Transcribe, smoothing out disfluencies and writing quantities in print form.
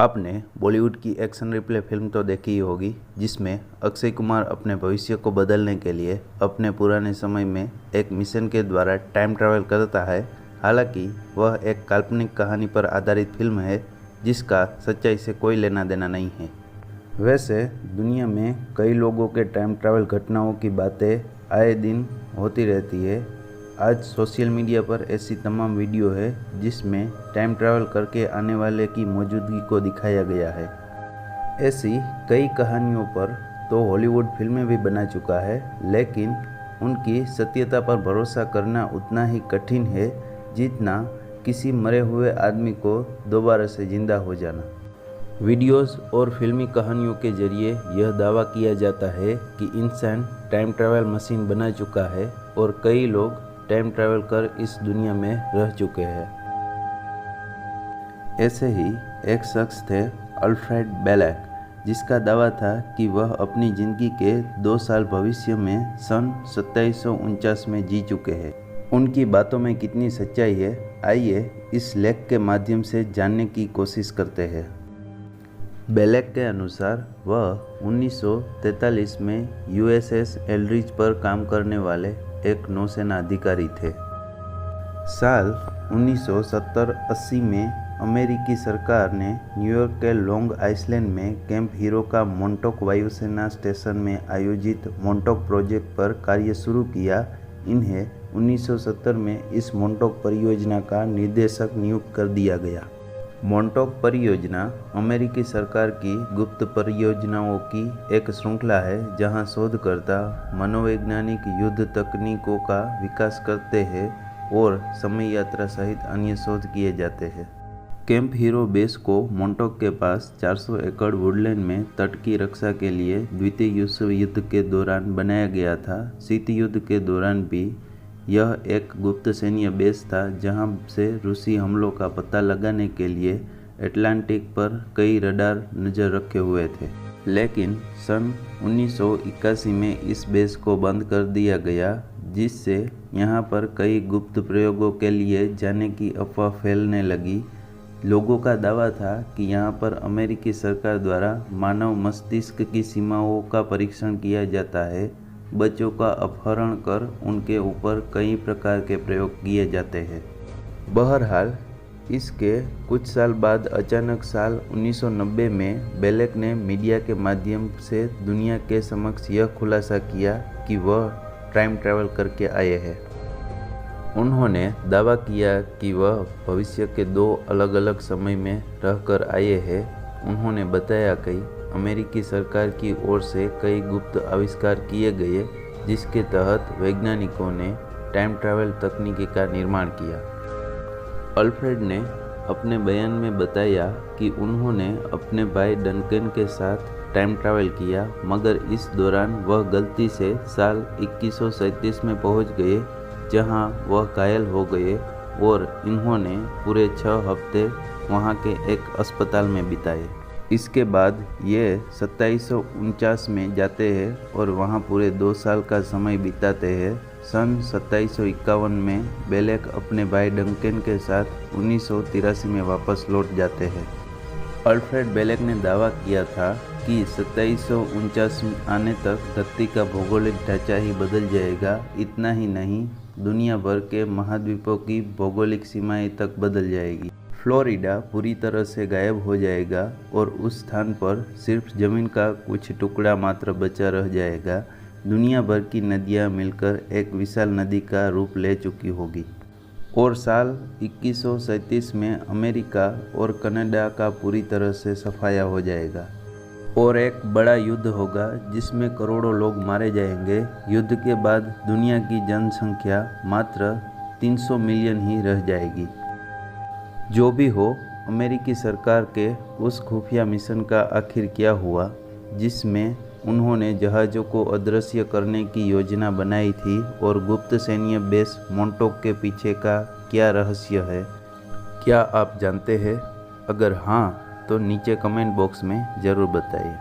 आपने बॉलीवुड की action replay film तो देखी ही होगी, जिसमें अक्षय कुमार अपने भविष्य को बदलने के लिए अपने पुराने समय में एक मिशन के द्वारा टाइम ट्रैवल करता है। हालांकि वह एक काल्पनिक कहानी पर आधारित फिल्म है, जिसका सच्चाई से कोई लेना देना नहीं है। वैसे दुनिया में कई लोगों के टाइम ट्रैवल घटनाओं की बातें आए दिन होती रहती है। आज सोशल मीडिया पर ऐसी तमाम वीडियो है जिसमें टाइम ट्रैवल करके आने वाले की मौजूदगी को दिखाया गया है। ऐसी कई कहानियों पर तो हॉलीवुड फिल्में भी बना चुका है, लेकिन उनकी सत्यता पर भरोसा करना उतना ही कठिन है जितना किसी मरे हुए आदमी को दोबारा से जिंदा हो जाना। वीडियोस और फिल्मी कहानियों के जरिए यह दावा किया जाता है कि इंसान टाइम ट्रैवल मशीन बना चुका है और कई लोग टाइम ट्रैवल कर इस दुनिया में रह चुके हैं। ऐसे ही एक शख्स थे अल्फ्रेड बेलेक, जिसका दावा था कि वह अपनी ज़िंदगी के 2 साल भविष्य में सन 2749 में जी चुके हैं। उनकी बातों में कितनी सच्चाई है, आइए इस लेख के माध्यम से जानने की कोशिश करते हैं। बेलेक के अनुसार वह 1943 में यूएसएस एल्ड्रिच पर काम करने वाले एक नौसेना अधिकारी थे। साल 1970-80 में अमेरिकी सरकार ने न्यूयॉर्क के लॉन्ग आइलैंड में कैंप हीरो का मोंटोक वायुसेना स्टेशन में आयोजित मोंटोक प्रोजेक्ट पर कार्य शुरू किया। इन्हें 1970 में इस मोंटोक परियोजना का निर्देशक नियुक्त कर दिया गया। मोंटोक परियोजना अमेरिकी सरकार की गुप्त परियोजनाओं की एक श्रृंखला है, जहां शोधकर्ता मनोवैज्ञानिक युद्ध तकनीकों का विकास करते हैं और समय यात्रा सहित अन्य शोध किए जाते हैं। कैंप हीरो बेस को मोंटोक के पास 400 एकड़ वुडलैंड में तट की रक्षा के लिए द्वितीय विश्व युद्ध के दौरान बनाया गया था। शीत युद्ध के दौरान भी यह एक गुप्त सैन्य बेस था, जहां से रूसी हमलों का पता लगाने के लिए अटलांटिक पर कई रडार नज़र रखे हुए थे। लेकिन सन 1981 में इस बेस को बंद कर दिया गया, जिससे यहां पर कई गुप्त प्रयोगों के लिए जाने की अफवाह फैलने लगी। लोगों का दावा था कि यहां पर अमेरिकी सरकार द्वारा मानव मस्तिष्क की सीमाओं का परीक्षण किया जाता है। बच्चों का अपहरण कर उनके ऊपर कई प्रकार के प्रयोग किए जाते हैं। बहरहाल इसके कुछ साल बाद अचानक साल 1990 में बेलेक ने मीडिया के माध्यम से दुनिया के समक्ष यह खुलासा किया कि वह टाइम ट्रैवल करके आए हैं। उन्होंने दावा किया कि वह भविष्य के 2 अलग अलग समय में रहकर आए हैं। उन्होंने बताया कि अमेरिकी सरकार की ओर से कई गुप्त आविष्कार किए गए, जिसके तहत वैज्ञानिकों ने टाइम ट्रैवल तकनीकी का निर्माण किया। अल्फ्रेड ने अपने बयान में बताया कि उन्होंने अपने भाई डनकन के साथ टाइम ट्रैवल किया, मगर इस दौरान वह गलती से साल 2137 में पहुंच गए, जहां वह घायल हो गए और इन्होंने पूरे 6 हफ्ते वहां के एक अस्पताल में बिताए। इसके बाद ये 2749 में जाते हैं और वहाँ पूरे 2 साल का समय बिताते हैं। सन 2751 में बेलेक अपने भाई डंकन के साथ 1983 में वापस लौट जाते हैं। अल्फ्रेड बेलेक ने दावा किया था कि 2749 आने तक धरती का भौगोलिक ढांचा ही बदल जाएगा। इतना ही नहीं, दुनिया भर के महाद्वीपों की भौगोलिक सीमाएं तक बदल जाएगी। फ्लोरिडा पूरी तरह से गायब हो जाएगा और उस स्थान पर सिर्फ ज़मीन का कुछ टुकड़ा मात्र बचा रह जाएगा। दुनिया भर की नदियां मिलकर एक विशाल नदी का रूप ले चुकी होगी। और साल 2137 में अमेरिका और कनाडा का पूरी तरह से सफाया हो जाएगा और एक बड़ा युद्ध होगा, जिसमें करोड़ों लोग मारे जाएंगे। युद्ध के बाद दुनिया की जनसंख्या मात्र 300 मिलियन ही रह जाएगी। जो भी हो, अमेरिकी सरकार के उस खुफिया मिशन का आखिर क्या हुआ, जिसमें उन्होंने जहाज़ों को अदृश्य करने की योजना बनाई थी, और गुप्त सैन्य बेस मोंटोक के पीछे का क्या रहस्य है, क्या आप जानते हैं? अगर हाँ, तो नीचे कमेंट बॉक्स में ज़रूर बताइए।